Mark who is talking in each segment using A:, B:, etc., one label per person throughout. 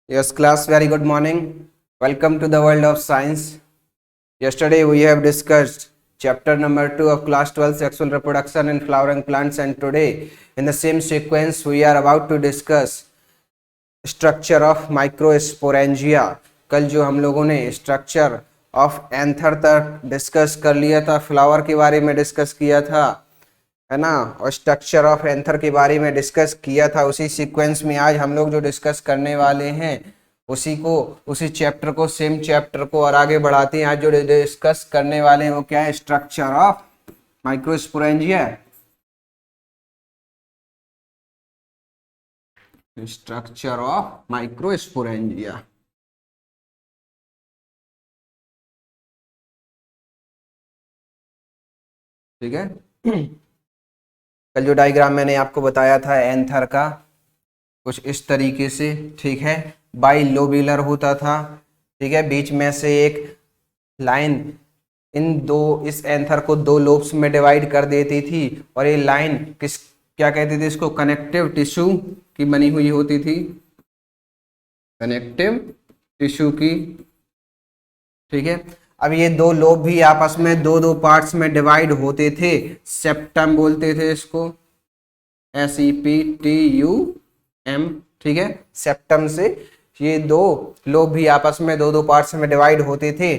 A: Yes, class, very good morning. Welcome to the world of science. Yesterday we have discussed chapter number 2 of class 12 sexual reproduction in flowering plants, and today in the same sequence we are about to discuss structure of microsporangia. कल जो हम लोगों ने structure of anther तक discuss कर लिया था, flower के बारे में डिस्कस किया था, है ना, और स्ट्रक्चर ऑफ एंथर के बारे में डिस्कस किया था। उसी सीक्वेंस में आज हम लोग जो डिस्कस करने वाले हैं उसी चैप्टर को, सेम चैप्टर को और आगे बढ़ाते हैं। आज जो डिस्कस करने वाले हैं वो क्या है? Structure of microsporangia. Structure of microsporangia, ठीक है। कल जो डायग्राम मैंने आपको बताया था एंथर का, कुछ इस तरीके से, ठीक है, बाई लोब्यूलर होता था, ठीक है। बीच में से एक लाइन इस एंथर को दो लोब्स में डिवाइड कर देती थी, और ये लाइन क्या कहते थे इसको? कनेक्टिव टिश्यू की बनी हुई होती थी, कनेक्टिव टिश्यू की, ठीक है। अब ये दो लोब भी आपस में दो दो पार्ट्स में डिवाइड होते थे, सेप्टम बोलते थे इसको, SEPTUM, ठीक है। सेप्टम से ये दो लोब भी आपस में दो दो पार्ट्स में डिवाइड होते थे।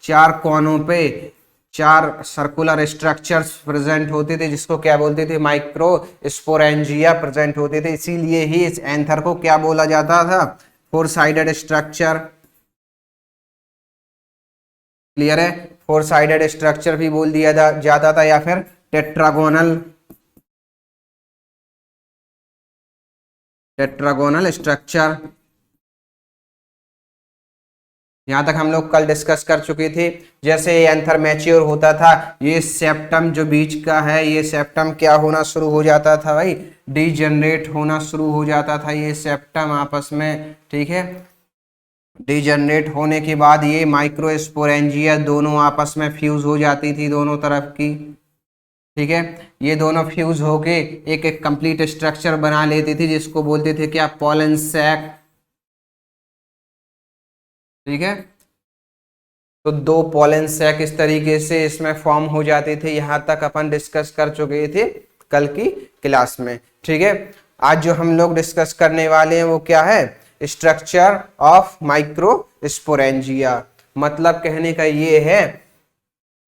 A: चार कोनों पे चार सर्कुलर स्ट्रक्चर्स प्रेजेंट होते थे, जिसको क्या बोलते थे? माइक्रोस्पोरेंजिया प्रेजेंट होते थे। इसीलिए ही इस एंथर को क्या बोला जाता था? Four sided structure. क्लियर है? फोर साइडेड स्ट्रक्चर भी बोल दिया जाता था, या फिर टेट्रागोनल स्ट्रक्चर। यहां तक हम लोग कल डिस्कस कर चुके थे। जैसे एंथर मैच्योर होता था, ये सेप्टम जो बीच का है, ये सेप्टम क्या होना शुरू हो जाता था भाई? डीजनरेट होना शुरू हो जाता था ये सेप्टम आपस में, ठीक है। डीजनरेट होने के बाद ये माइक्रोस्पोरेंजिया दोनों आपस में फ्यूज हो जाती थी, दोनों तरफ की, ठीक है। ये दोनों फ्यूज होके एक कंप्लीट स्ट्रक्चर बना लेती थी, जिसको बोलते थे क्या? पॉलन सैक, ठीक है। तो दो पॉलन सैक इस तरीके से इसमें फॉर्म हो जाते थे। यहां तक अपन डिस्कस कर चुके थे कल की क्लास में, ठीक है। आज जो हम लोग डिस्कस करने वाले हैं वो क्या है? Structure of microsporangia. मतलब कहने का ये है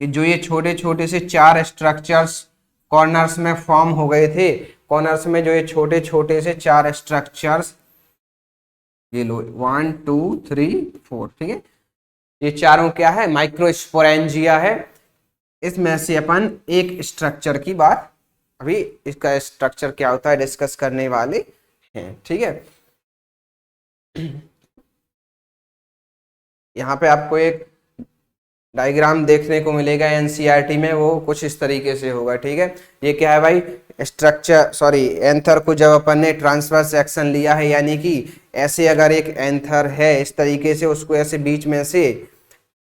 A: कि जो ये छोटे छोटे से चार स्ट्रक्चर्स कॉर्नर्स में फॉर्म हो गए थे, कॉर्नर्स में जो ये छोटे छोटे से चार स्ट्रक्चर्स, ये लो 1 2 3 4, ठीक है, ये चारों क्या है? माइक्रोस्पोरेंजिया है। इसमें से अपन एक स्ट्रक्चर की बात, अभी इसका स्ट्रक्चर क्या होता है डिस्कस करने वाले हैं, ठीक है। यहाँ पे आपको एक डायग्राम देखने को मिलेगा एनसीईआरटी में, वो कुछ इस तरीके से होगा, ठीक है। ये क्या है भाई? एंथर को जब अपन ने ट्रांसवर्स सेक्शन लिया है, यानी कि ऐसे अगर एक एंथर है इस तरीके से, उसको ऐसे बीच में से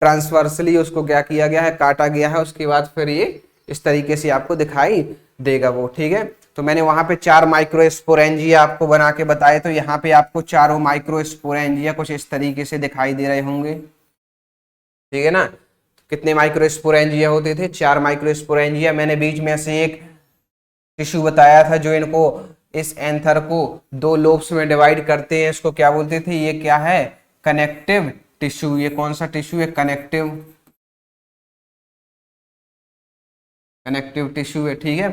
A: ट्रांसवर्सली उसको क्या किया गया है? काटा गया है। उसके बाद फिर ये इस तरीके से आपको दिखाई देगा वो, ठीक है। तो मैंने वहां पे चार माइक्रोस्पोरेंजिया आपको बना के बताए, तो यहाँ पे आपको चारों माइक्रोस्पोरेंजिया कुछ इस तरीके से दिखाई दे रहे होंगे, ठीक है ना। कितने माइक्रोस्पोरेंजिया होते थे? चार माइक्रोस्पोरेंजिया। मैंने बीच में से एक टिश्यू बताया था जो इनको, इस एंथर को दो लोब्स में डिवाइड करते हैं, इसको क्या बोलते थे? ये क्या है? Connective tissue. ये कौन सा टिश्यू है? कनेक्टिव टिश्यू है, ठीक है।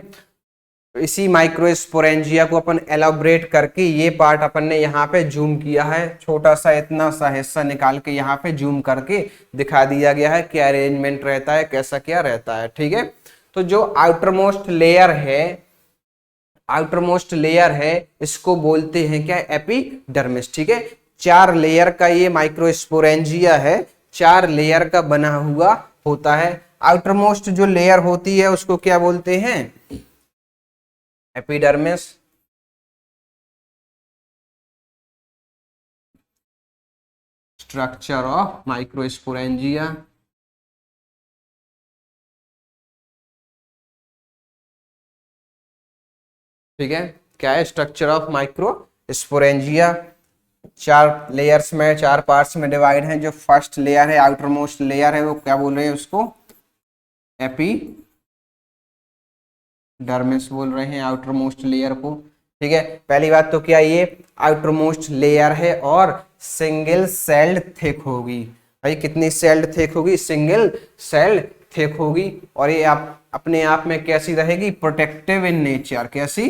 A: तो इसी माइक्रोस्पोरेंजिया को अपन एलाबोरेट करके, ये पार्ट अपन ने यहाँ पे जूम किया है, छोटा सा इतना सा हिस्सा निकाल के यहाँ पे जूम करके दिखा दिया गया है क्या अरेंजमेंट रहता है, कैसा क्या रहता है, ठीक है। तो जो आउटरमोस्ट लेयर है इसको बोलते हैं क्या? एपिडर्मिस, ठीक है। चार लेयर का ये माइक्रोस्पोरेंजिया है, चार लेयर का बना हुआ होता है। आउटरमोस्ट जो लेयर होती है उसको क्या बोलते हैं? एपिडर्मिस। स्ट्रक्चर ऑफ माइक्रोस्पोरेंजिया, ठीक है। क्या है? Structure of microsporangia. चार लेयर्स में, चार पार्ट्स में डिवाइड है। जो फर्स्ट लेयर है, आउटर मोस्ट लेयर है, वो क्या बोल रहे हैं उसको? एपिडर्मिस बोल रहे हैं आउटर मोस्ट लेयर को। ठीक है, पहली बात तो क्या, ये आउटर मोस्ट लेयर है और सिंगल सेल्ड थिक होगी। भाई कितनी सेल्ड थिक होगी? सिंगल सेल्ड थिक होगी। और ये आप अपने आप में कैसी रहेगी? Protective in nature. कैसी?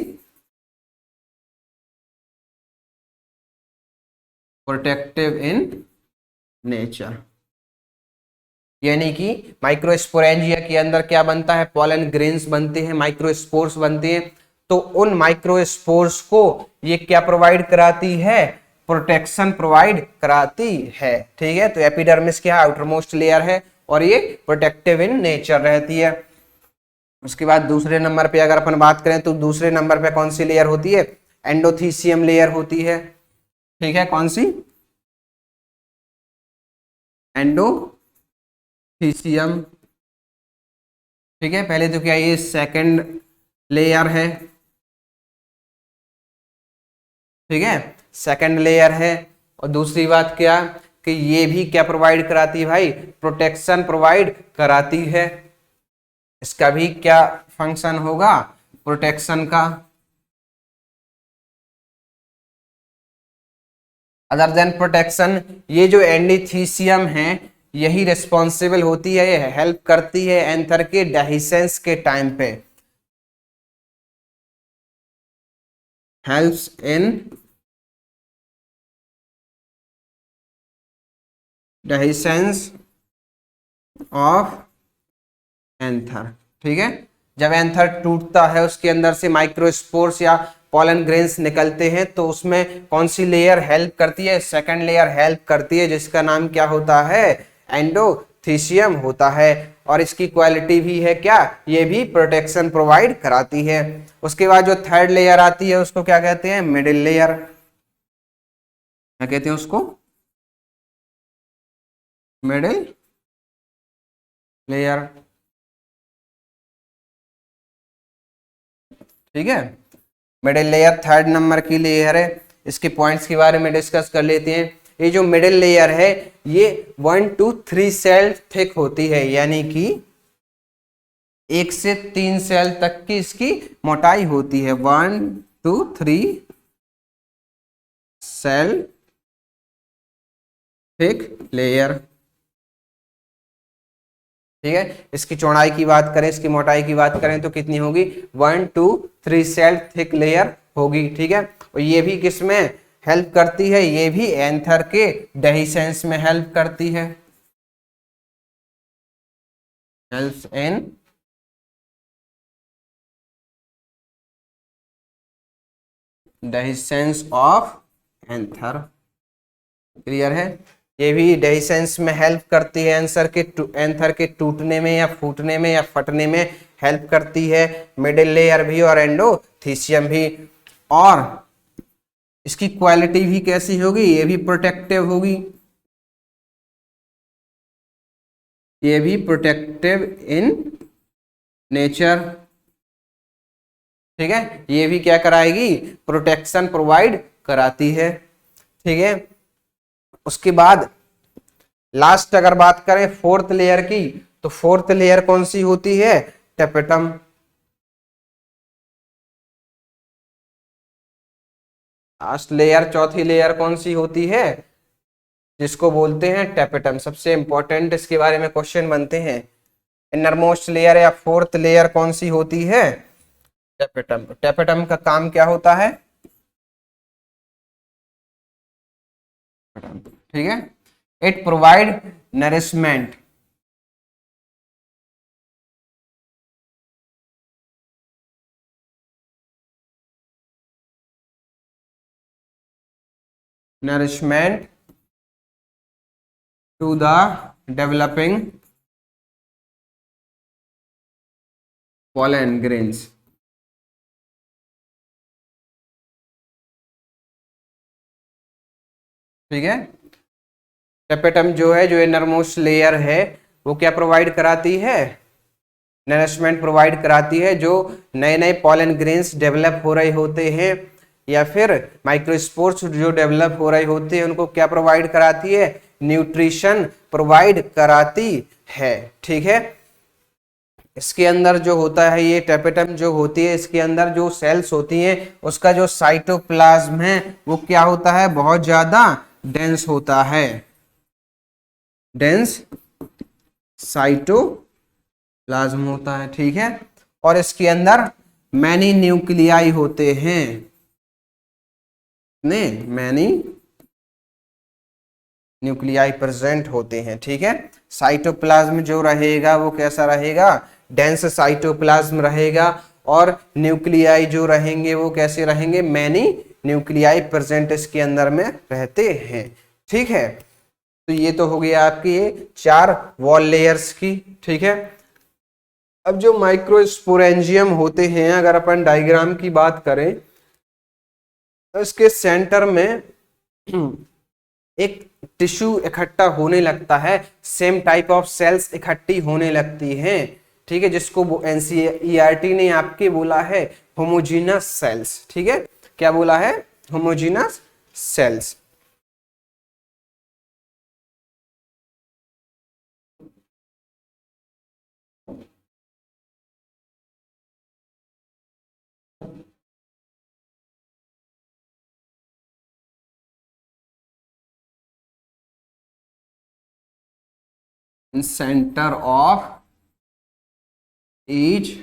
A: Protective in nature. यानी कि माइक्रोस्पोरेंजिया के अंदर क्या बनता है? पॉलन ग्रेन्स बनते हैं, माइक्रोस्पोर्स बनते हैं। तो उन माइक्रोस्पोर्स को ये क्या प्रोवाइड कराती है? प्रोटेक्शन प्रोवाइड कराती है। ठीक है, तो एपिडर्मिस क्या आउटर मोस्ट लेयर है और ये प्रोटेक्टिव इन नेचर रहती है। उसके बाद दूसरे नंबर पे अगर अपन बात करें तो दूसरे नंबर पे कौन सी लेयर होती है? एंडोथीसियम लेयर होती है। ठीक है, कौन सी? एंडोथीसियम। ठीक है, पहले तो क्या ये सेकंड लेयर है। ठीक है, सेकंड लेयर है। और दूसरी बात क्या कि ये भी क्या प्रोवाइड कराती है भाई? प्रोटेक्शन प्रोवाइड कराती है। इसका भी क्या फंक्शन होगा? प्रोटेक्शन का। अदर देन प्रोटेक्शन, ये जो एंडोथीसियम है यही रिस्पॉन्सिबल होती है, ये हेल्प करती है एंथर के डेहिसेंस के टाइम पे। Helps in dehiscence of anther. ठीक है, जब एंथर टूटता है उसके अंदर से माइक्रोस्पोर्स या पॉलन ग्रेन्स निकलते हैं तो उसमें कौन सी लेयर हेल्प करती है? सेकंड लेयर हेल्प करती है, जिसका नाम क्या होता है? एंडोथीसियम होता है। और इसकी क्वालिटी भी है क्या? ये भी प्रोटेक्शन प्रोवाइड कराती है। उसके बाद जो थर्ड लेयर आती है उसको क्या कहते हैं? Middle layer. क्या कहते हैं उसको? Middle layer. ठीक है, मिडिल लेयर थर्ड नंबर की लेयर है। इसके पॉइंट्स के बारे में डिस्कस कर लेते हैं। ये जो मिडिल लेयर है ये 1 to 3 सेल थिक होती है, यानी कि 1 से 3 सेल तक की इसकी मोटाई होती है। 1 to 3 सेल थिक लेयर। ठीक है, इसकी चौड़ाई की बात करें, इसकी मोटाई की बात करें तो कितनी होगी? 1 to 3 सेल थिक लेयर होगी। ठीक है, और ये भी किसमें हेल्प करती है? ये भी एंथर के डेहिसेंस में हेल्प करती है। Helps in dehiscence of anther. Clear है? ये भी डेहिसेंस में हेल्प करती है, एंथर के टूटने में या फूटने में या फटने में हेल्प करती है। मिडिल लेयर भी और एंडोथीसियम भी। और इसकी क्वालिटी भी कैसी होगी? ये भी प्रोटेक्टिव होगी। ये भी प्रोटेक्टिव इन नेचर। ठीक है, ये भी क्या कराएगी? प्रोटेक्शन प्रोवाइड कराती है। ठीक है, उसके बाद लास्ट अगर बात करें फोर्थ लेयर की तो फोर्थ लेयर कौन सी होती है? टेपेटम। लास्ट लेयर, चौथी लेयर कौन सी होती है? जिसको बोलते हैं टेपेटम। सबसे इंपॉर्टेंट इसके बारे में क्वेश्चन बनते हैं। इनरमोस्ट लेयर या फोर्थ लेयर कौन सी होती है? टेपेटम। टेपेटम का काम क्या होता है? ठीक है, it provide nourishment. Nourishment to the developing pollen grains। ठीक है, टेपेटम जो है, जो इनरमोस्ट लेयर है, वो क्या प्रोवाइड कराती है? नरिशमेंट प्रोवाइड कराती है। जो नए नए पॉलन ग्रेन्स डेवलप हो रहे होते हैं या फिर माइक्रोस्पोर्स जो डेवलप हो रहे होते हैं उनको क्या प्रोवाइड कराती है, न्यूट्रिशन प्रोवाइड कराती है। ठीक है, इसके अंदर जो होता है ये टेपेटम जो होती है, इसके अंदर जो सेल्स होती हैं उसका जो साइटोप्लाज्म है वो क्या होता है, बहुत ज्यादा डेंस होता है, डेंस साइटोप्लाज्म होता है। ठीक है, और इसके अंदर मैनी न्यूक्लियाई होते हैं, ने मैनी न्यूक्लियाई प्रेजेंट होते हैं। ठीक है, साइटोप्लाज्म जो रहेगा वो कैसा रहेगा, डेंस साइटोप्लाज्म रहेगा, और न्यूक्लियाई जो रहेंगे वो कैसे रहेंगे, मैनी न्यूक्लियाई प्रेजेंट इसके अंदर में रहते हैं। ठीक है, तो ये तो हो गया आपकी ये 4 वॉल लेयर्स की। ठीक है, अब जो माइक्रोस्पोरेंजियम होते हैं, अगर अपन डायग्राम की बात करें तो इसके सेंटर में एक टिश्यू इकट्ठा होने लगता है, सेम टाइप ऑफ सेल्स इकट्ठी होने लगती हैं। ठीक है, जिसको एनसीईआरटी ने आपके बोला है होमोजीनस सेल्स। ठीक है, क्या बोला है, homogeneous cells. in center of each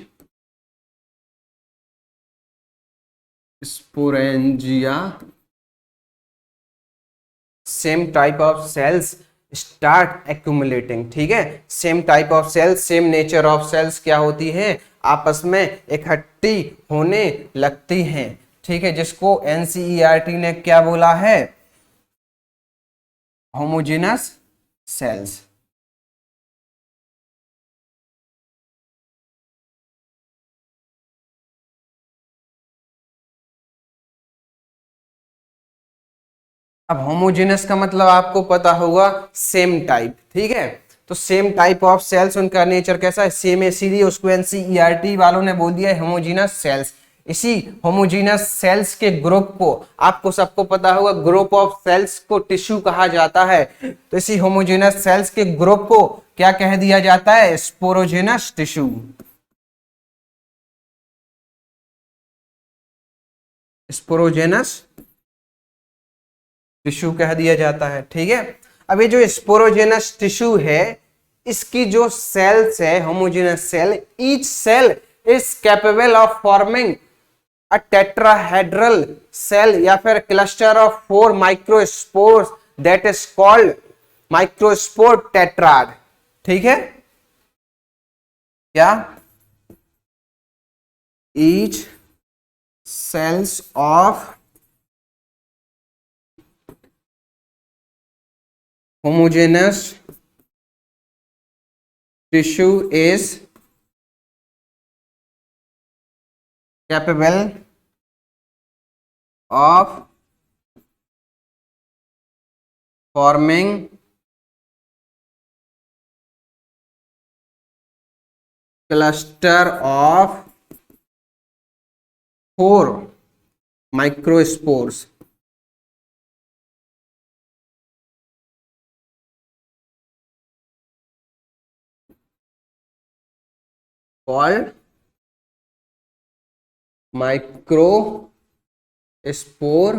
A: sporangia same type of cells start accumulating। ठीक है, same type of cells, same nature of cells क्या होती हैं, आपस में इकट्ठी होने लगती हैं। ठीक है, जिसको एनसीईआरटी ने क्या बोला है, होमोजेनस सेल्स। अब होमोजेनस का मतलब आपको पता होगा सेम टाइप। ठीक है, तो सेम टाइप ऑफ सेल्स, उनका नेचर कैसा है, सेम है, इसीलिए उसको एनसीईआरटी वालों ने बोल दिया है होमोजेनस सेल्स। इसी होमोजेनस सेल्स के ग्रुप को, आपको सबको पता होगा ग्रुप ऑफ सेल्स को टिश्यू कहा जाता है, तो इसी होमोजेनस सेल्स के ग्रुप को क्या कह दिया जाता है, स्पोरोजेनस टिश्यू, स्पोरोजेनस टिश्यू कह दिया जाता है। ठीक है, अब ये जो स्पोरोजेनस टिश्यू है, इसकी जो सेल्स है homogeneous cell, each cell is capable of forming a tetrahedral cell या फिर cluster of 4 microspores that is called microspore tetrad. ठीक है, क्या, each cells of homogeneous tissue is capable of forming cluster of 4 microspores called microspore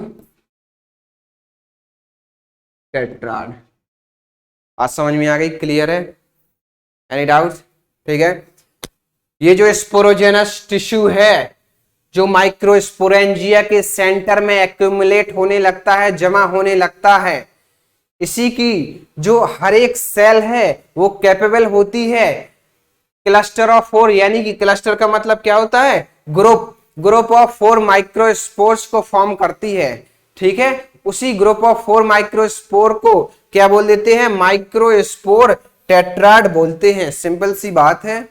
A: tetrad। आज समझ में आ गई, clear है, एनी डाउट? ठीक है, ये जो स्पोरोजेनस टिश्यू है जो माइक्रोस्पोरेंजिया के सेंटर में एक्यूमुलेट होने लगता है, जमा होने लगता है, इसी की जो हर एक सेल है वो कैपेबल होती है क्लस्टर ऑफ 4, यानी कि क्लस्टर का मतलब क्या होता है, ग्रुप ऑफ 4 माइक्रोस्पोर्स को फॉर्म करती है। ठीक है, उसी ग्रुप ऑफ 4 माइक्रोस्पोर को क्या बोल देते हैं, माइक्रोस्पोर टेट्राड बोलते हैं। सिंपल सी बात है,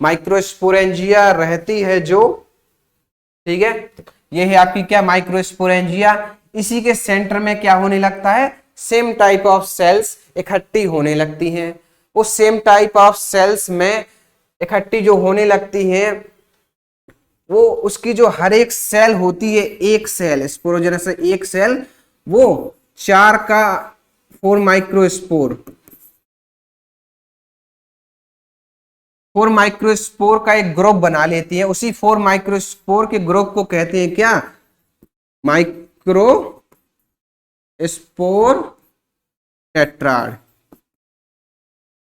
A: माइक्रोस्पोरेंजिया रहती है जो, ठीक है, ये है आपकी क्या, माइक्रोस्पोरेंजिया, इसी के सेंटर में क्या होने लगता है, सेम टाइप ऑफ सेल्स इकट्ठी होने लगती हैं। वो सेम टाइप ऑफ सेल्स में इकट्ठी जो होने लगती हैं वो उसकी जो हर एक सेल होती है, एक सेल स्पोरोजेनस से एक सेल, वो 4 का 4 माइक्रोस्पोर का एक ग्रुप बना लेती है। उसी 4 माइक्रोस्पोर के ग्रुप को कहते हैं क्या? Microspore tetrad.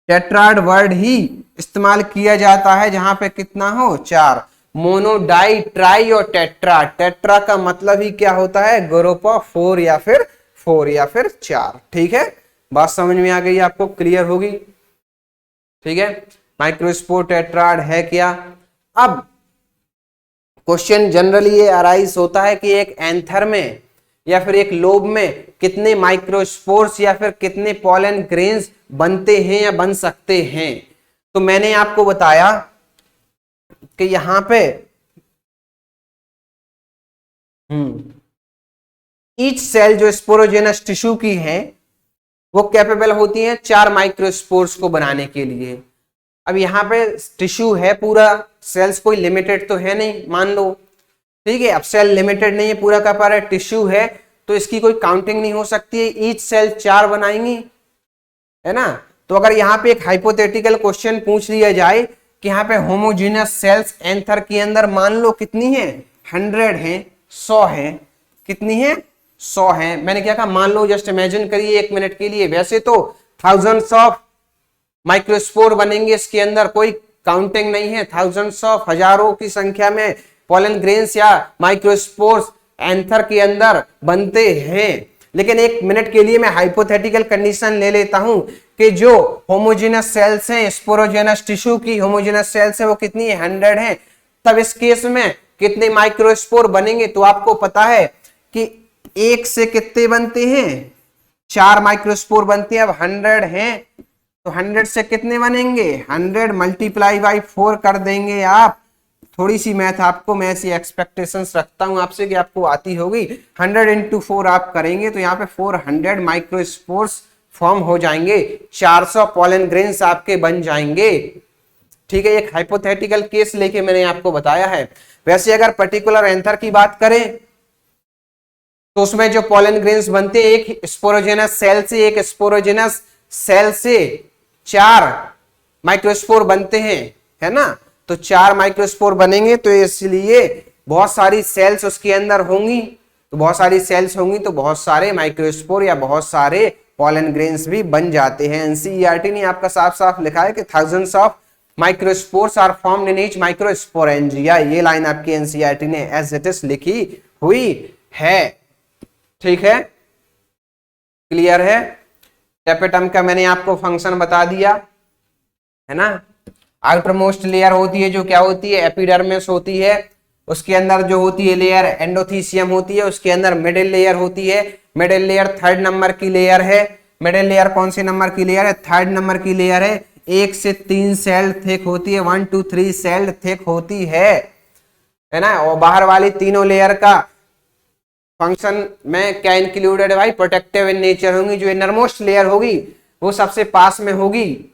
A: टेट्राड वर्ड ही इस्तेमाल किया जाता है जहां पे कितना हो? 4। मोनो, डाई, ट्राई और टेट्रा। टेट्रा का मतलब ही क्या होता है? ग्रुप ऑफ 4 या फिर 4। ठीक है, बात समझ में आ गई आपको? क्लियर होगी? ठीक है, माइक्रोस्पोर टेट्राड है क्या? अब क्वेश्चन जनरली ये अराइज होता है कि एक एंथर में या फिर एक लोब में कितने माइक्रोस्पोर्स या फिर कितने पॉलन ग्रेन्स बनते हैं या बन सकते हैं। तो मैंने आपको बताया कि यहां पे ईच सेल जो स्पोरोजेनस टिश्यू की है वो कैपेबल होती है 4 माइक्रोस्पोर्स को बनाने के लिए। अब यहाँ पे टिश्यू है पूरा, सेल्स कोई लिमिटेड तो है नहीं, मान लो, ठीक है। अब सेल लिमिटेड नहीं है, पूरा का पूरा टिश्यू है, तो इसकी कोई काउंटिंग नहीं हो सकती है। ईच सेल 4 बनाएंगी, है ना। तो अगर यहाँ पे एक हाइपोथेटिकल क्वेश्चन पूछ लिया जाए कि यहाँ पे होमोजीनियस सेल्स एंथर के अंदर मान लो कितनी है? 100 है, 100 है, कितनी है? 100 है। मैंने क्या कहा? मान लो, जस्ट इमेजिन करिए 1 मिनट के लिए। वैसे तो थाउजेंड्स ऑफ माइक्रोस्पोर बनेंगे इसके अंदर, कोई काउंटिंग नहीं है। थाउजेंड्स ऑफ, हजारों की संख्या में पॉलन ग्रेन्स या माइक्रोस्पोर्स एंथर के अंदर बनते हैं। लेकिन 1 मिनट के लिए मैं हाइपोथेटिकल कंडीशन ले लेता हूं कि जो होमोजेनस सेल्स हैं, स्पोरोजेनस टिश्यू की होमोजेनस सेल्स है, वो कितनी है? 100 है। तब इस केस में कितने माइक्रोस्पोर बनेंगे? तो आपको पता है कि 1 से कितने बनते हैं? 4 माइक्रोस्पोर बनते हैं। अब 100 हैं तो 100 से कितने बनेंगे? 100 मल्टीप्लाई बाई 4 कर देंगे आप। थोड़ी सी मैथ आपको, मैं ऐसी एक्सपेक्टेशंस रखता हूं आपसे कि आपको आती होगी। 100 इंटू 4 आप करेंगे तो यहाँ पे 400 माइक्रोस्पोर्स फॉर्म हो जाएंगे, 400 पॉलन ग्रेन्स आपके बन जाएंगे। ठीक है, एक हाइपोथेटिकल केस लेके मैंने आपको बताया है। वैसे अगर पर्टिकुलर एंथर की बात करें तो उसमें जो पॉलन ग्रेन्स बनते हैं, एक स्पोरोजेनस सेल से, एक स्पोरोजेनस सेल से 4 माइक्रोस्पोर बनते हैं, है ना। तो 4 माइक्रोस्पोर बनेंगे, तो इसलिए बहुत सारी सेल्स उसके अंदर होंगी। तो बहुत सारी सेल्स होंगी तो बहुत सारे माइक्रोस्पोर या बहुत सारे पॉलन ग्रेन्स भी बन जाते हैं। एनसीईआरटी ने आपका साफ साफ लिखा है कि thousands of microspores are formed in each microsporangia. ये लाइन आपकी एनसीईआरटी ने एज इट इज लिखी हुई है। ठीक है, क्लियर है। टेपेटम का मैंने आपको फंक्शन बता दिया, है ना। आउटर मोस्ट लेयर होती है जो क्या होती है? एपिडर्मिस होती है। उसके अंदर जो होती है लेयर एंडोथीसियम होती है। उसके अंदर मिडिल लेयर होती है। मिडिल लेयर 3rd नंबर की लेयर है। मिडिल लेयर कौन सी नंबर की लेयर है? 3rd नंबर की लेयर है। 1 से 3 सेल थिक होती है, 1 to 3 सेल थिक होती है ना। और बाहर वाली तीनों लेयर का फंक्शन में क्या इंक्लूडेड है भाई? प्रोटेक्टिव इन नेचर होंगी। जो इनरमोस्ट लेयर होगी वो सबसे पास में होगी,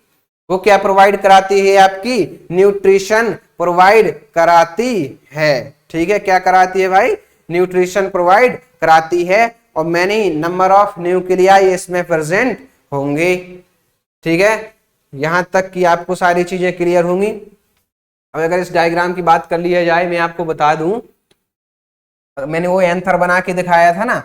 A: वो क्या प्रोवाइड कराती है? आपकी न्यूट्रिशन प्रोवाइड कराती है। ठीक है, क्या कराती है भाई? न्यूट्रिशन प्रोवाइड कराती है। और मैनी नंबर ऑफ न्यूक्लिया इसमें प्रेजेंट होंगे। ठीक है, यहां तक कि आपको सारी चीजें क्लियर होंगी। अब अगर इस डायग्राम की बात कर लिया जाए, मैं आपको बता दूं, मैंने वो एंथर बना के दिखाया था ना,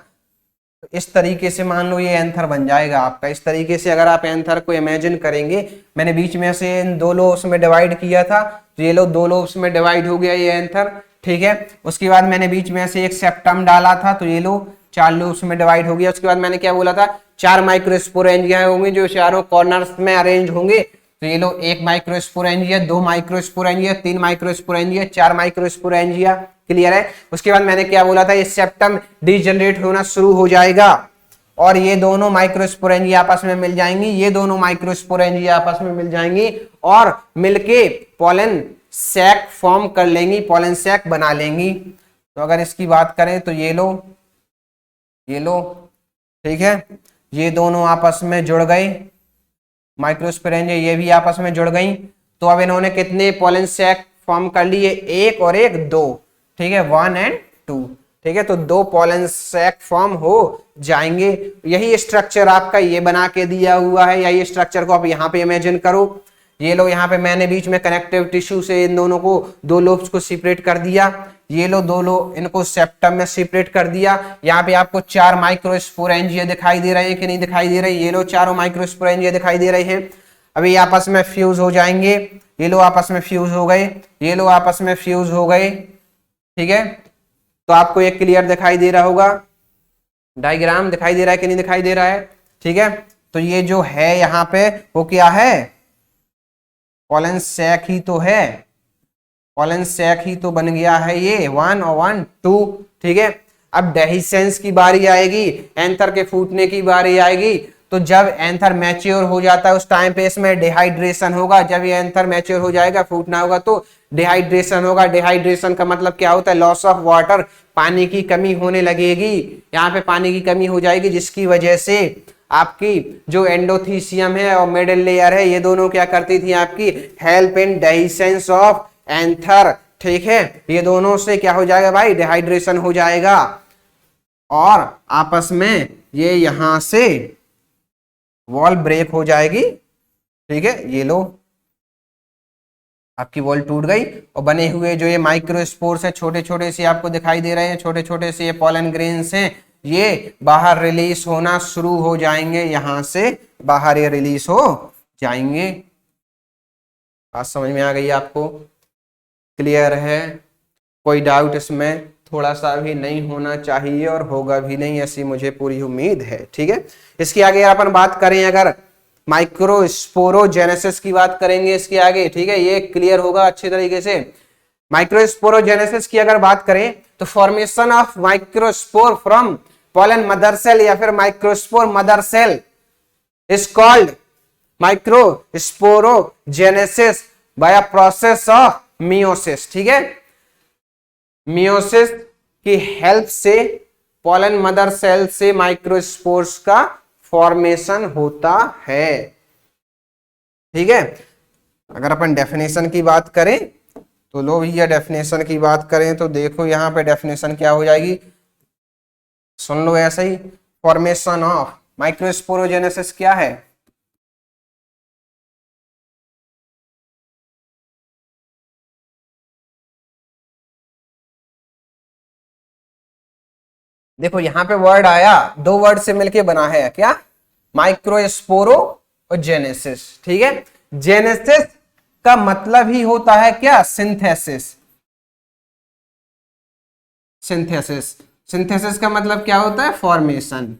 A: तो इस तरीके से मान लो ये एंथर बन जाएगा आपका। इस तरीके से अगर आप एंथर को इमेजिन करेंगे, मैंने बीच में से इन 2 लोब्स में डिवाइड किया था, तो ये लो 2 लोब्स में डिवाइड हो गया ये एंथर। ठीक है, उसके बाद मैंने बीच में से एक सेप्टम डाला था, तो ये लो 4 लोब्स में डिवाइड हो गया। उसके बाद मैंने क्या बोला था? 4 माइक्रोस्पोरेंजिया होंगे जो चारों कॉर्नर्स में अरेंज होंगे। तो ये लो 1 microsporangia, 2 microsporangia, 3 microsporangia, 4 microsporangia. Clear है। उसके बाद मैंने क्या बोला था? ये सेप्टम डीजनरेट होना शुरू हो जाएगा और ये दोनों माइक्रोस्पोरेंजिया आपस में मिल जाएंगी। ये दोनों माइक्रोस्पोरेंजिया आपस में मिल जाएंगी और मिलके पॉलन सैक फॉर्म कर लेंगी, पॉलन सैक बना लेंगी। तो अगर इसकी बात करें तो ये लो, ये लो, ठीक है, ये दोनों आपस में जुड़ गए, माइक्रोस्पोरेंजिया ये भी आपस में जुड़ गई। तो अब इन्होंने कितने पॉलन सैक फॉर्म कर लिए, एक और एक दो, ठीक है, 1 और 2, ठीक है, तो दो पॉलन सैक फॉर्म हो जाएंगे। यही स्ट्रक्चर आपका ये बना के दिया हुआ है, या ये स्ट्रक्चर को आप यहाँ पे इमेजिन करो। ये लो यहाँ पे मैंने बीच में कनेक्टिव टिश्यू से इन दोनों को, दो लोब्स को सेपरेट कर दिया। ये लो दो लो इनको सेप्टम में सेपरेट कर दिया। यहाँ पे आपको 4 माइक्रोस्पोरेंजिया दिखाई दे रहे हैं कि नहीं दिखाई दे रहे? ये लो चारों माइक्रोस्पोरेंजिया दिखाई दे रहे हैं। अभी आपस में फ्यूज हो जाएंगे। ये लो आपस में फ्यूज हो गए, ये लो आपस में फ्यूज हो गए, ठीक है। तो आपको एक क्लियर दिखाई दे रहा होगा, डायग्राम दिखाई दे रहा है कि नहीं दिखाई दे रहा है, ठीक है। तो ये जो है यहाँ पे वो क्या है? पॉलन सैक ही तो है, पॉलन सैक ही तो बन गया है ये 1 और 1 2, ठीक है। अब डेहिसेंस की बारी आएगी, एंथर के फूटने की बारी आएगी। तो जब एंथर मैच्योर हो जाता है उस टाइम पे इसमें डिहाइड्रेशन होगा। जब ये एंथर मैच्योर हो जाएगा, फूटना होगा, तो डिहाइड्रेशन होगा। डिहाइड्रेशन का मतलब क्या होता है? लॉस ऑफ वाटर, पानी की कमी होने लगेगी। यहाँ पे पानी की कमी हो जाएगी, जिसकी वजह से आपकी जो एंडोथीसियम है और मिडिल लेयर है, ये दोनों क्या करती थी? आपकी help in dehiscence of anther, ठीक है। ये दोनों से क्या हो जाएगा भाई? डिहाइड्रेशन हो जाएगा और आपस में ये यहां से वॉल ब्रेक हो जाएगी, ठीक है। ये लो आपकी वॉल टूट गई और बने हुए जो ये माइक्रोस्पोर्स हैं, छोटे छोटे से आपको दिखाई दे रहे हैं, छोटे छोटे से ये पॉलन ग्रेन्स हैं, ये बाहर रिलीज होना शुरू हो जाएंगे। यहां से बाहर ये रिलीज हो जाएंगे। बात समझ में आ गई आपको? क्लियर है? कोई डाउट इसमें थोड़ा सा भी नहीं होना चाहिए और होगा भी नहीं, ऐसी मुझे पूरी उम्मीद है, ठीक है। इसके आगे अपन बात करें, अगर माइक्रोस्पोरोजेनेसिस की बात करेंगे इसके आगे, ठीक है, ये क्लियर होगा अच्छे तरीके से। माइक्रोस्पोरोजेनेसिस की अगर बात करें तो formation of microspore from pollen mother cell या फिर microspore mother cell is called microsporogenesis by process of meiosis, ठीक है। मियोसिस की हेल्प से पॉलन मदर सेल से माइक्रोस्पोर्स का फॉर्मेशन होता है, ठीक है। अगर अपन डेफिनेशन की बात करें तो लो भैया, डेफिनेशन की बात करें तो देखो यहां पे डेफिनेशन क्या हो जाएगी, सुन लो ऐसे ही। फॉर्मेशन ऑफ माइक्रोस्पोरोजेनेसिस क्या है? देखो यहां पे वर्ड आया, दो वर्ड से मिलके बना है क्या? माइक्रोस्पोरो और जेनेसिस, ठीक है। जेनेसिस का मतलब ही होता है क्या? सिंथेसिस। सिंथेसिस, सिंथेसिस का मतलब क्या होता है? फॉर्मेशन।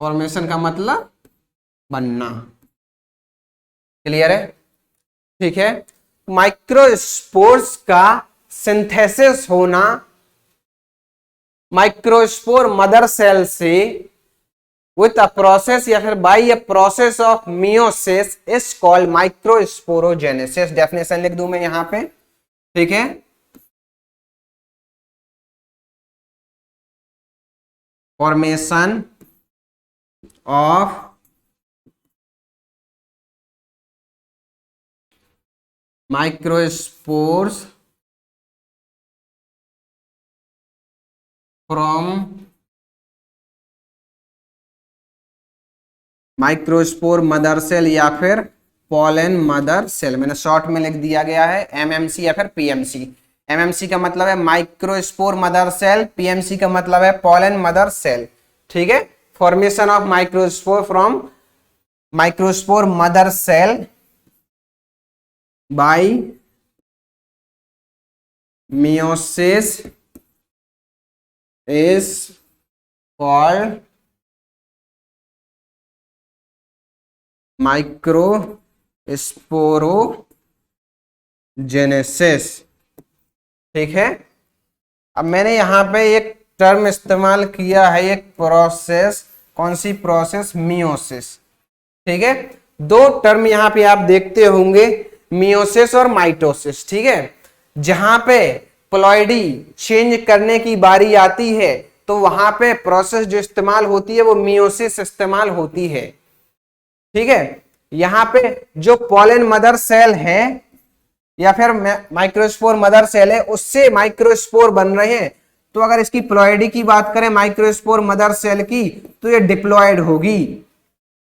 A: फॉर्मेशन का मतलब बनना। क्लियर है? ठीक है। माइक्रोस्पोर्स का सिंथेसिस होना माइक्रोस्पोर मदर सेल से विथ अ प्रोसेस या फिर by a process of meiosis is called microsporogenesis. Definition लिख दूं मैं यहां पे, ठीक है। Formation of microspores from microspore mother cell या फिर पॉलन मदर सेल, मैंने शॉर्ट में लिख दिया गया है एमएमसी या फिर पीएमसी। एमएमसी का मतलब है माइक्रोस्पोर मदर सेल, पीएमसी का मतलब है पॉलन मदर सेल, ठीक है। Formation of microspore from microspore mother cell by meiosis is called microsporogenesis, ठीक है। अब मैंने यहां पे एक टर्म इस्तेमाल किया है, एक प्रोसेस। कौन सी प्रोसेस? मियोसिस, ठीक है। दो टर्म यहां पे आप देखते होंगे, मियोसिस और माइटोसिस, ठीक है। जहां पे प्लॉइडी चेंज करने की बारी आती है तो वहां पे प्रोसेस जो इस्तेमाल होती है वो मियोसिस इस्तेमाल होती है, ठीक है। यहाँ पे जो पॉलन मदर सेल है या फिर माइक्रोस्पोर मदर सेल है, उससे माइक्रोस्पोर बन रहे हैं। तो अगर इसकी प्लॉइडी की बात करें माइक्रोस्पोर मदर सेल की, तो ये डिप्लॉयड होगी।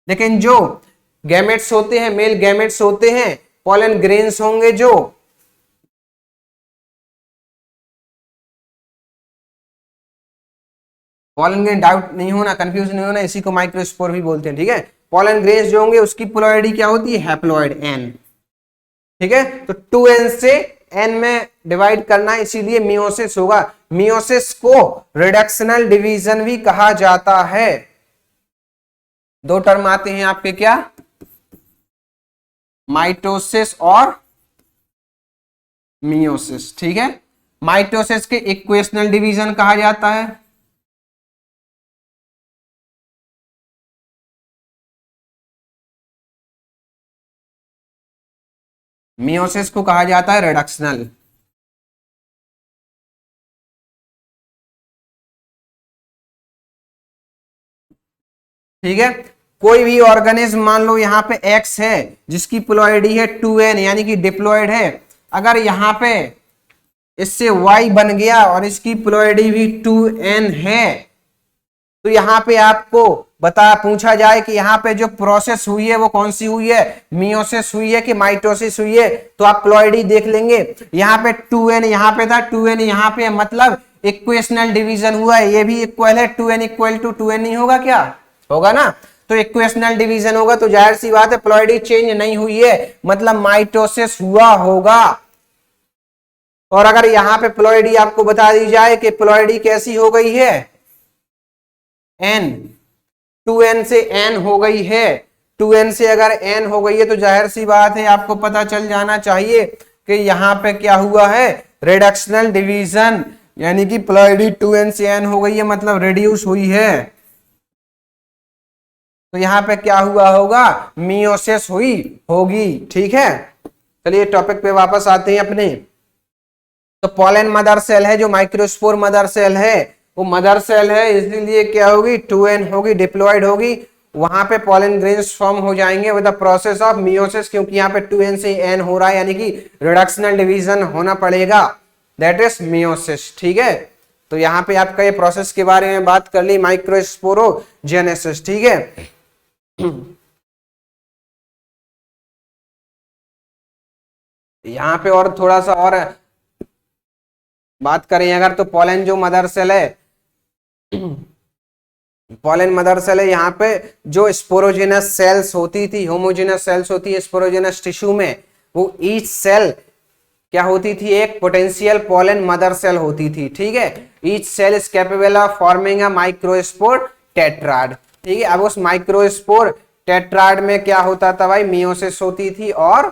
A: लेकिन जो गैमेट्स होते हैं, मेल गैमेट्स होते हैं, पॉलन ग्रेन्स होंगे जो, पॉलन ग्रेन, डाउट नहीं होना, कंफ्यूज नहीं होना, इसी को माइक्रोस्पोर भी बोलते हैं, ठीक है। पॉलन ग्रेन्स जो होंगे उसकी प्लॉइडी क्या होती है, हैप्लॉइड एन, ठीक है। तो 2n से n में डिवाइड करना, इसीलिए मियोसिस होगा। मियोसिस को रिडक्शनल डिवीजन भी कहा जाता है। दो टर्म आते हैं आपके, क्या, माइटोसिस और मियोसिस, ठीक है। माइटोसिस के इक्वेशनल डिवीजन कहा जाता है, मियोसिस को कहा जाता है रिडक्शनल। ठीक है। कोई भी ऑर्गेनिज्म मान लो यहाँ पे एक्स है जिसकी प्लॉइडी है 2n यानी कि डिप्लॉयड है, अगर यहाँ पे इससे y बन गया और इसकी प्लॉइडी भी 2n है, तो यहाँ पे आपको पूछा जाए कि यहाँ पे जो प्रोसेस हुई है वो कौन सी हुई है, मियोसिस हुई है कि माइटोसिस हुई है, तो आप प्लॉइडी देख लेंगे। यहाँ पे 2n यहाँ पे था, 2n यहाँ पे, मतलब इक्वेशनल डिवीजन हुआ है, ये भी इक्वल है, 2n इक्वल टू 2n नहीं होगा, क्या होगा ना, तो इक्वेशनल डिवीजन होगा, तो जाहिर सी बात है प्लॉइडी चेंज नहीं हुई है, मतलब माइटोसिस हुआ होगा। और अगर यहाँ पे प्लॉइडी आपको बता दी जाए कि प्लॉइडी कैसी हो गई है, n, 2n से n हो गई है, 2n से अगर n हो गई है, तो जाहिर सी बात है आपको पता चल जाना चाहिए कि यहाँ पे क्या हुआ है, रिडक्शनल डिवीजन, यानी कि प्लॉइडी 2n से n हो गई है, मतलब रिड्यूस हुई है। तो यहाँ पे क्या हुआ होगा, मियोसिस हुई होगी, ठीक है। चलिए टॉपिक पे वापस आते हैं अपने। तो पॉलन मदर सेल है, जो माइक्रोस्पोर मदर सेल है वो मदर सेल है, इसलिए क्या होगी, 2n होगी, डिप्लॉयड होगी, वहां पे पॉलन ग्रेन्स फॉर्म हो जाएंगे with the process of meiosis, क्योंकि यहाँ पे 2n से n हो रहा है, यानी कि रिडक्शनल डिवीजन होना पड़ेगा, दैट इज मियोसिस, ठीक है। तो यहाँ पे आपका ये प्रोसेस के बारे में बात कर ली, माइक्रोस्पोरोजेनेसिस, ठीक है। यहाँ पे और थोड़ा सा और बात करें अगर, तो पॉलन जो मदर सेल है, पॉलन मदर सेल है, यहाँ पे जो स्पोरोजेनस सेल्स होती थी, होमोजेनस सेल्स होती है स्पोरोजेनस टिश्यू में, वो ईच सेल क्या होती थी, एक पोटेंशियल पॉलन मदर सेल होती थी, ठीक है। Each cell is capable of forming a microspore tetrad, ठीक है। अब उस माइक्रोस्पोर टेट्राड में क्या होता था भाई, मियोसिस होती थी और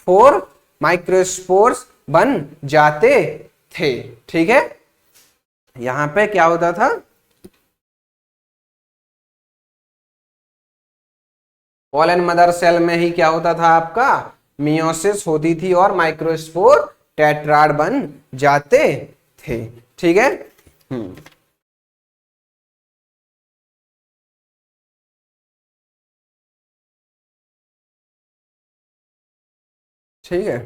A: 4 माइक्रोस्पोर्स बन जाते थे, ठीक है। यहां पे क्या होता था, पॉलन मदर सेल में ही क्या होता था आपका, मियोसिस होती थी और माइक्रोस्पोर टेट्राड बन जाते थे, ठीक है। ठीक है,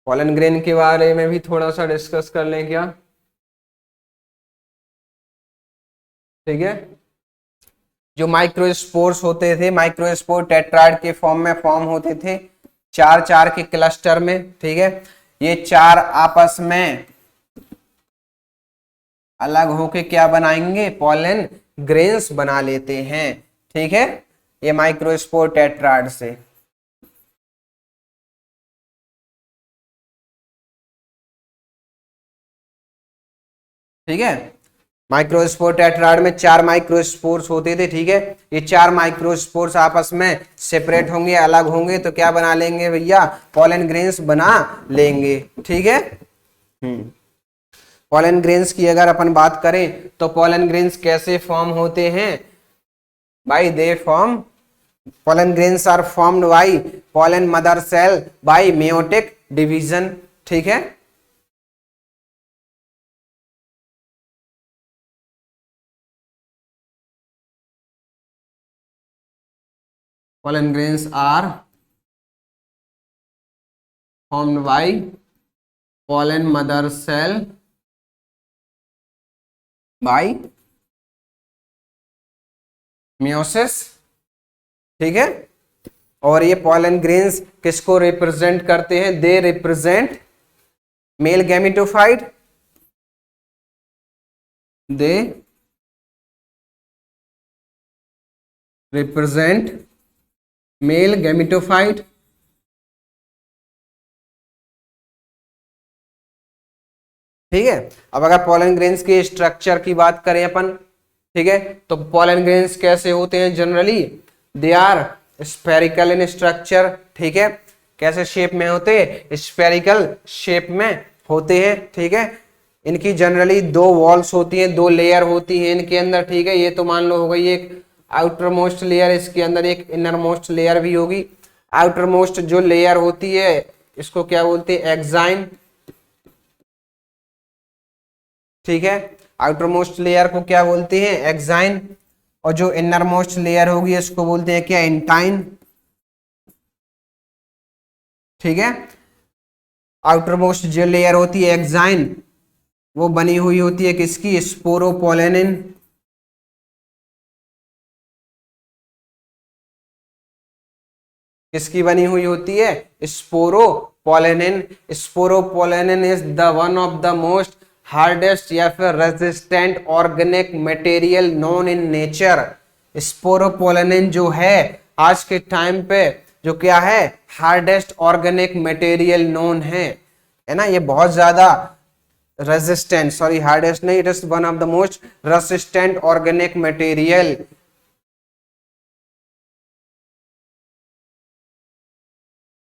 A: पॉलन ग्रेन के बारे में भी थोड़ा सा डिस्कस कर लें क्या, ठीक है। जो माइक्रोस्पोर्स होते थे, माइक्रोस्पोर टेट्राड के फॉर्म में फॉर्म होते थे, 4-4 के क्लस्टर में, ठीक है। ये 4 आपस में अलग होके क्या बनाएंगे, पॉलन ग्रेन्स बना लेते हैं, ठीक है, ये माइक्रोस्पोर टेट्राड से, ठीक है। माइक्रोस्पोर टेट्राड में 4 माइक्रोस्पोर्स होते थे, ठीक है। ये 4 माइक्रोस्पोर्स आपस में सेपरेट होंगे, अलग होंगे, तो क्या बना लेंगे भैया, पॉलन ग्रेन्स बना लेंगे, ठीक है। पॉलन ग्रेन्स की अगर अपन बात करें, तो पॉलन ग्रेन्स कैसे फॉर्म होते हैं भाई, they form, pollen grains are formed by pollen mother cell by meiotic division, ठीक है। pollen grains are formed by pollen mother cell by meiosis, ठीक है। और ये pollen grains किसको रिप्रेजेंट करते हैं? They represent male gametophyte, they represent male gametophyte, ठीक है। अब अगर पॉलन ग्रेन्स के स्ट्रक्चर की बात करें अपन, ठीक है, तो पॉलन ग्रेन्स कैसे होते हैं? Generally they are spherical in structure, ठीक है। कैसे शेप में होते हैं? स्फेरिकल शेप में होते हैं, ठीक है। इनकी जनरली दो वॉल्स होती हैं, दो लेयर होती हैं इनके अंदर, ठीक है। ये तो मान लो हो गई एक आउटर मोस्ट लेयर, इसके अंदर एक इनर मोस्ट लेयर भी होगी। आउटर मोस्ट जो लेयर होती है इसको क्या बोलते हैं? एक्साइन, ठीक है। आउटर मोस्ट लेयर को क्या बोलते हैं? एक्साइन। और जो इनर मोस्ट लेयर होगी इसको बोलते हैं क्या? इंटाइन, ठीक है। आउटर मोस्ट जो लेयर होती है एक्साइन, वो बनी हुई होती है किसकी? स्पोरोपोलेनिन, किसकी बनी हुई होती है? Sporopollenin. Sporopollenin is the one of the most hardest या फिर resistant organic material known in nature. Sporopollenin जो है आज के टाइम पे जो क्या है? हार्डेस्ट ऑर्गेनिक मटेरियल नोन है ना। ये बहुत ज्यादा रेजिस्टेंट, सॉरी हार्डेस्ट नहीं, it is one of the most resistant organic material.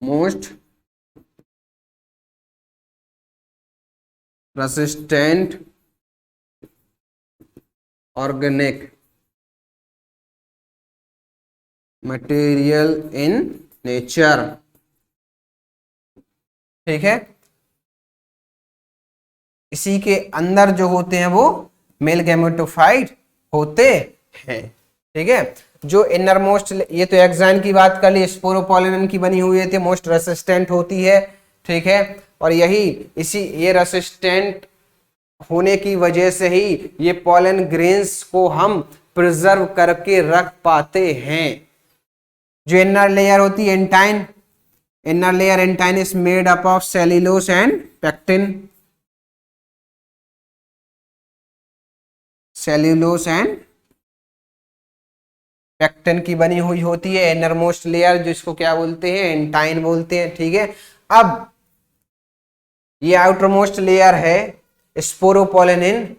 A: Most resistant organic material in nature, ठीक है। इसी के अंदर जो होते हैं वो मेल गैमेटोफाइट होते हैं, ठीक है। जो इनर मोस्ट, ये तो एक्साइन की बात कर ली, स्पोरोपोलेनिन की बनी हुई है, मोस्ट रेसिस्टेंट होती है, ठीक है। और यही ये रेसिस्टेंट होने की वजह से ही ये पॉलन ग्रेन्स को हम प्रिजर्व करके रख पाते हैं। जो इनर लेयर होती है एंटाइन, inner layer एंटाइन is made up of cellulose and pectin, cellulose and pectin की बनी हुई होती है इनर मोस्ट लेयर, जिसको क्या बोलते हैं? एंटाइन बोलते हैं, ठीक है। अब ये आउटर मोस्ट लेयर है स्पोरोपोलेनिन,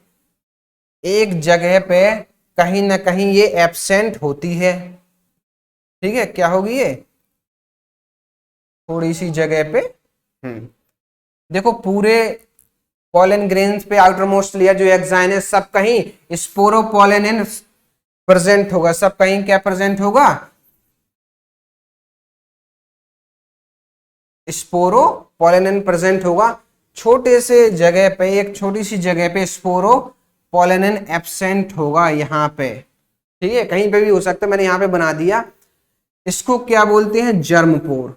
A: एक जगह पे कहीं ना कहीं ये एब्सेंट होती है, ठीक है। क्या होगी ये? थोड़ी सी जगह पे, देखो पूरे पॉलन ग्रेन्स पे आउटर मोस्ट लेयर जो एक्साइन है सब कहीं स्पोरोपोलेनिन प्रेजेंट होगा, सब कहीं क्या प्रेजेंट होगा? स्पोरोपोलेनिन प्रेजेंट होगा। छोटे से जगह पे, एक छोटी सी जगह पे स्पोरोपोलेनिन एब्सेंट होगा यहाँ पे, ठीक है। कहीं पे भी हो सकता है, मैंने यहाँ पे बना दिया। इसको क्या बोलते हैं? जर्मपोर।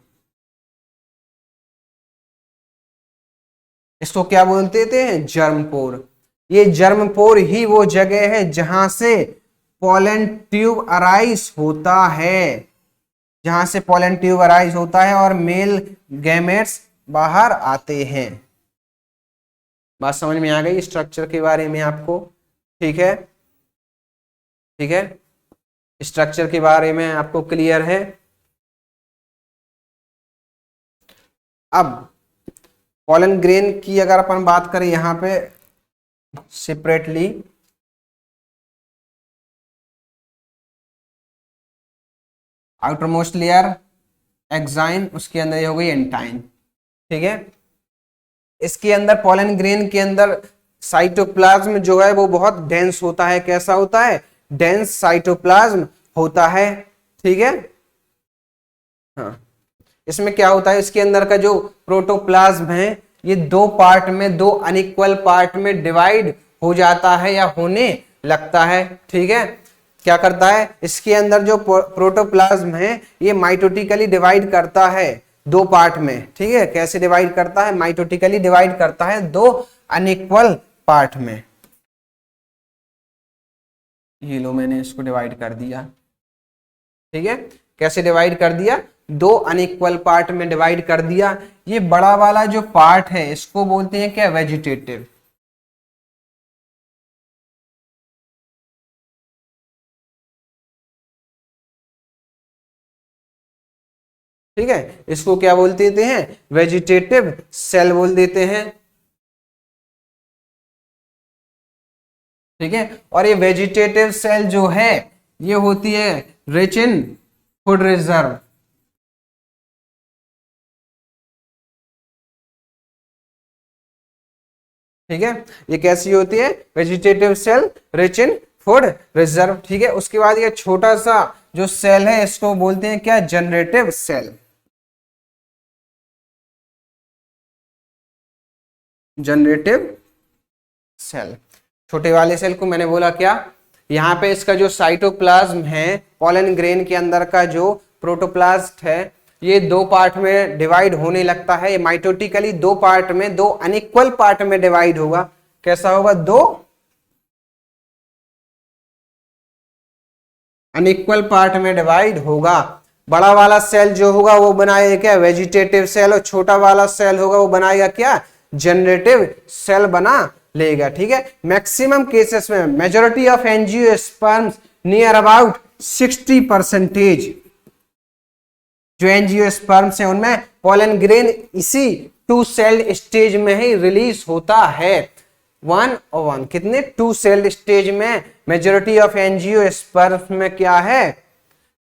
A: इसको क्या बोलते थे? जर्मपोर। ये जर्मपोर ही वो जगह है जहां से पॉलन ट्यूब अराइज होता है, जहां से पॉलन ट्यूब अराइज होता है और मेल गैमेट्स बाहर आते हैं। बात समझ में आ गई स्ट्रक्चर के बारे में आपको? ठीक है, ठीक है। स्ट्रक्चर के बारे में आपको क्लियर है? अब पॉलन ग्रेन की अगर अपन बात करें यहां पे separately, outer most layer exine, उसके अंदर ये हो गई एंटाइन, ठीक है। इसके अंदर पॉलन ग्रेन के अंदर साइटोप्लाज्म जो है वो बहुत डेंस होता है। कैसा होता है? डेंस साइटोप्लाज्म होता है, ठीक है। हाँ, इसमें क्या होता है? इसके अंदर का जो प्रोटोप्लाज्म है ये दो पार्ट में, दो अनइक्वल पार्ट में डिवाइड हो जाता है या होने लगता है, ठीक है। क्या करता है, इसके अंदर जो प्रोटोप्लाज्म है ये माइटोटिकली डिवाइड करता है दो पार्ट में, ठीक है। कैसे डिवाइड करता है, माइटोटिकली डिवाइड करता है दो अनइक्वल पार्ट में। ये लो मैंने इसको डिवाइड कर दिया, ठीक है। कैसे डिवाइड कर दिया, दो अनइक्वल पार्ट में डिवाइड कर दिया। ये बड़ा वाला जो पार्ट है इसको बोलते हैं क्या, वेजिटेटिव। ठीक है, इसको क्या बोल देते हैं, वेजिटेटिव सेल बोल देते हैं, ठीक है। और ये वेजिटेटिव सेल जो है ये होती है रिच इन फूड रिजर्व, ठीक है। ये कैसी होती है, vegetative cell rich in food reserve, ठीक है। उसके बाद ये छोटा सा जो सेल है इसको बोलते हैं क्या, जनरेटिव सेल, जनरेटिव सेल। छोटे वाले सेल को मैंने बोला क्या, यहाँ पे इसका जो साइटोप्लाज्म है, पॉलन ग्रेन के अंदर का जो प्रोटोप्लास्ट है, ये दो पार्ट में डिवाइड होने लगता है। ये माइटोटिकली दो पार्ट में, दो अनइक्वल पार्ट में डिवाइड होगा। कैसा होगा, दो अनइक्वल पार्ट में डिवाइड होगा। बड़ा वाला सेल जो होगा वो बनाएगा क्या, वेजिटेटिव सेल, और छोटा वाला सेल होगा वो बनाएगा क्या, जनरेटिव सेल बना लेगा, ठीक है। मैक्सिमम केसेस में majority of angiosperms near about 60%, जो एंजियोस्पर्म्स हैं उनमें पॉलन ग्रेन इसी टू सेल्ड स्टेज में ही रिलीज होता है। वन और वन, कितने, टू सेल्ड स्टेज में मेजॉरिटी ऑफ एंजियोस्पर्म्स में क्या है,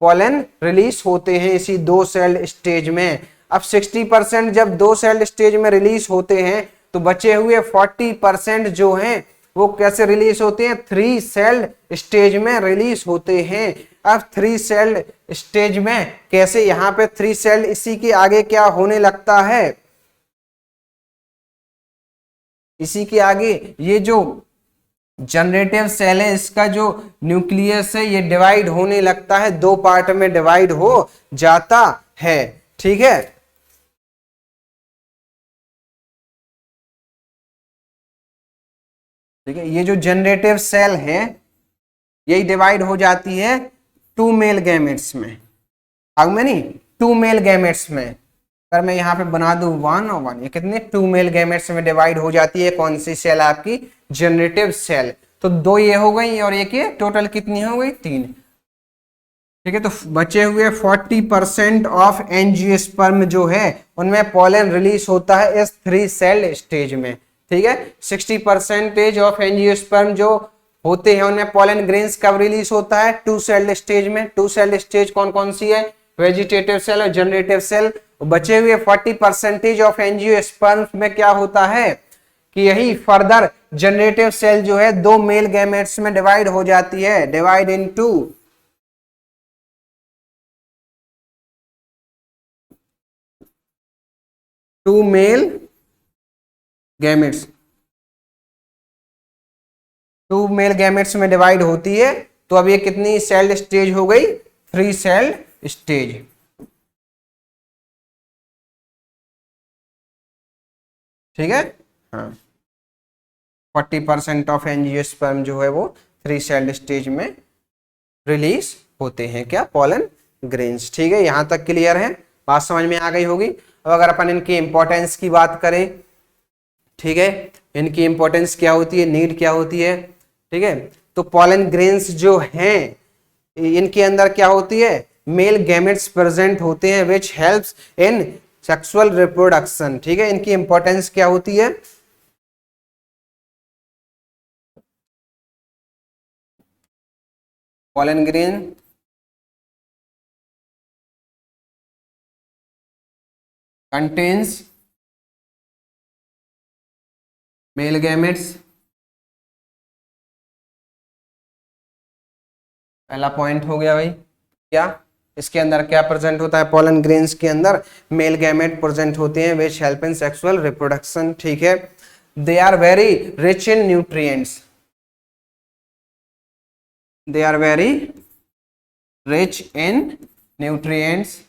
A: पॉलन रिलीज होते हैं इसी दो सेल्ड स्टेज में। अब 60% जब दो सेल्ड स्टेज में रिलीज होते हैं तो बचे हुए 40% जो हैं वो कैसे रिलीज होते हैं, थ्री सेल्ड स्टेज में रिलीज होते हैं। अब थ्री सेल्ड स्टेज में कैसे, यहाँ पे थ्री सेल्ड, इसी के आगे क्या होने लगता है, इसी के आगे ये जो जनरेटिव सेल है इसका जो न्यूक्लियस है ये डिवाइड होने लगता है, दो पार्ट में डिवाइड हो जाता है, ठीक है। ठीक है, ये जो जनरेटिव सेल है यही डिवाइड हो जाती है टू मेल गैमेट्स में, how many, two male gametes में। अगर मैं यहाँ पे बना दूं वन और वन, ये कितने, टू मेल गैमेट्स में डिवाइड हो जाती है कौन सी सेल, आपकी जनरेटिव सेल। तो दो ये हो गई और एक ये, टोटल कितनी हो गई, तीन, ठीक है। तो बचे हुए 40% ऑफ एंजियोस्पर्म जो है उनमें पॉलन रिलीज होता है इस थ्री सेल स्टेज में, ठीक है। 60% ऑफ एंजियोस्पर्म जो होते हैं उनमें पॉलन ग्रेन्स कब रिलीज होता है, टू सेल्ड स्टेज में। टू सेल्ड स्टेज कौन कौन सी है, वेजिटेटिव सेल और जनरेटिव सेल। बचे हुए 40% ऑफ एंजियोस्पर्म में क्या होता है कि यही फर्दर जनरेटिव सेल जो है दो मेल गैमेट्स में डिवाइड हो जाती है, divide into two male gametes, two male gametes में डिवाइड होती है। तो अब ये कितनी सेल्ड स्टेज हो गई, थ्री सेल्ड स्टेज, ठीक है। हाँ, 40% ऑफ एंजियोस्पर्म जो है वो थ्री सेल्ड स्टेज में रिलीज होते हैं, क्या, पॉलन ग्रेन्स, ठीक है। यहां तक क्लियर है, बात समझ में आ गई होगी। अब अगर अपन इनकी इंपॉर्टेंस की बात करें, ठीक है, इनकी इंपॉर्टेंस क्या होती है, नीड क्या होती है, ठीक है। तो पॉलन ग्रेन्स जो हैं इनके अंदर क्या होती है, मेल गैमेट्स प्रेजेंट होते हैं which helps in sexual reproduction, ठीक है। इनकी इंपॉर्टेंस क्या होती है, pollen grain contains male gametes, पहला पॉइंट हो गया भाई। क्या इसके अंदर क्या प्रेजेंट होता है, पॉलन ग्रेन्स के अंदर मेल गैमेट प्रेजेंट होते हैं which help in sexual reproduction, ठीक है। They are very rich in nutrients, they are very rich in nutrients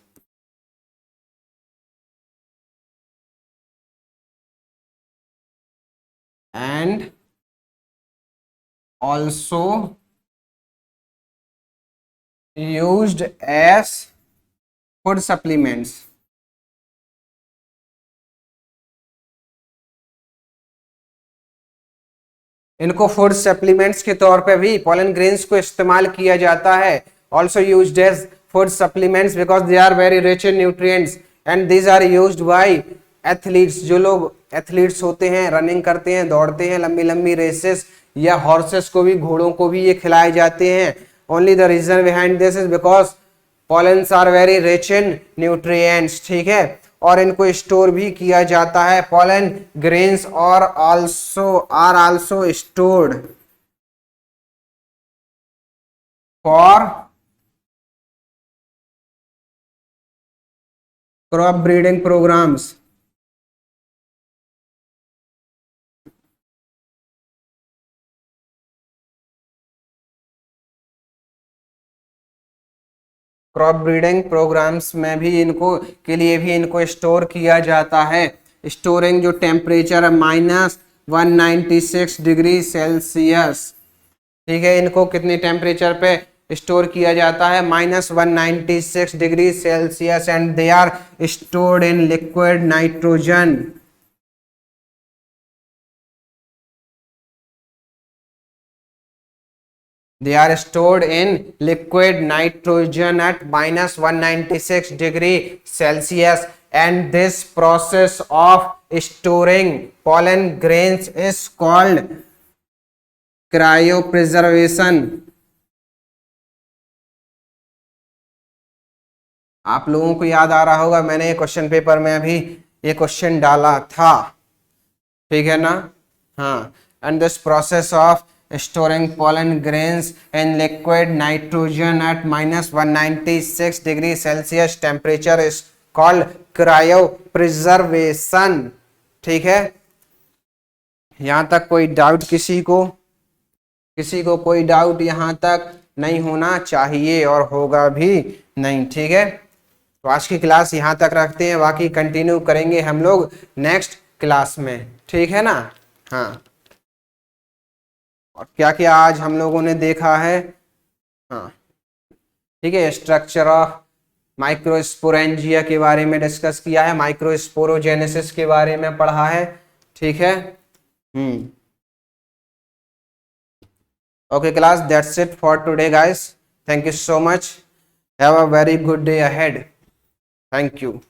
A: and also used as food supplements. इनको फूड सप्लीमेंट्स के तौर पे भी पॉलन ग्रेन्स को इस्तेमाल किया जाता है. Also used as food supplements because they are very rich in nutrients and these are used by athletes. जो लोग एथलीट्स होते हैं, रनिंग करते हैं, दौड़ते हैं लंबी लंबी रेसेस, या हॉर्सेस को भी, घोड़ों को भी ये खिलाए जाते हैं. Only the reason behind this is because pollens are very rich in nutrients. ठीक है, और इनको स्टोर भी किया जाता है. पॉलन ग्रेन्स और are also stored for crop breeding programs. Crop breeding programs में भी इनको के लिए भी इनको स्टोर किया जाता है. स्टोरिंग जो टेम्परेचर है -196 डिग्री सेल्सियस. ठीक है, इनको कितने टेम्परेचर पे स्टोर किया जाता है? -196 degree Celsius. And they are stored in liquid nitrogen. They are stored in liquid nitrogen at -196 degree Celsius, and this process of storing pollen grains is called cryopreservation. आप लोगों को याद आ रहा होगा, मैंने क्वेश्चन पेपर में अभी ये क्वेश्चन डाला था. ठीक है ना? हाँ. And this process of storing pollen grains in liquid nitrogen at -196 degree Celsius temperature is called cryopreservation. ठीक है, यहां तक कोई डाउट? किसी को कोई डाउट यहां तक नहीं होना चाहिए और होगा भी नहीं. ठीक है, तो आज की क्लास यहां तक रखते हैं, बाकी कंटिन्यू करेंगे हम लोग नेक्स्ट क्लास में. ठीक है ना? हाँ. और क्या क्या आज हम लोगों ने देखा है? हाँ, ठीक है, स्ट्रक्चर ऑफ माइक्रोस्पोरेंजिया के बारे में डिस्कस किया है, माइक्रोस्पोरोजेनेसिस के बारे में पढ़ा है. ठीक है. Okay class, that's it for today guys. Thank you so much. Have a very good day ahead. Thank you.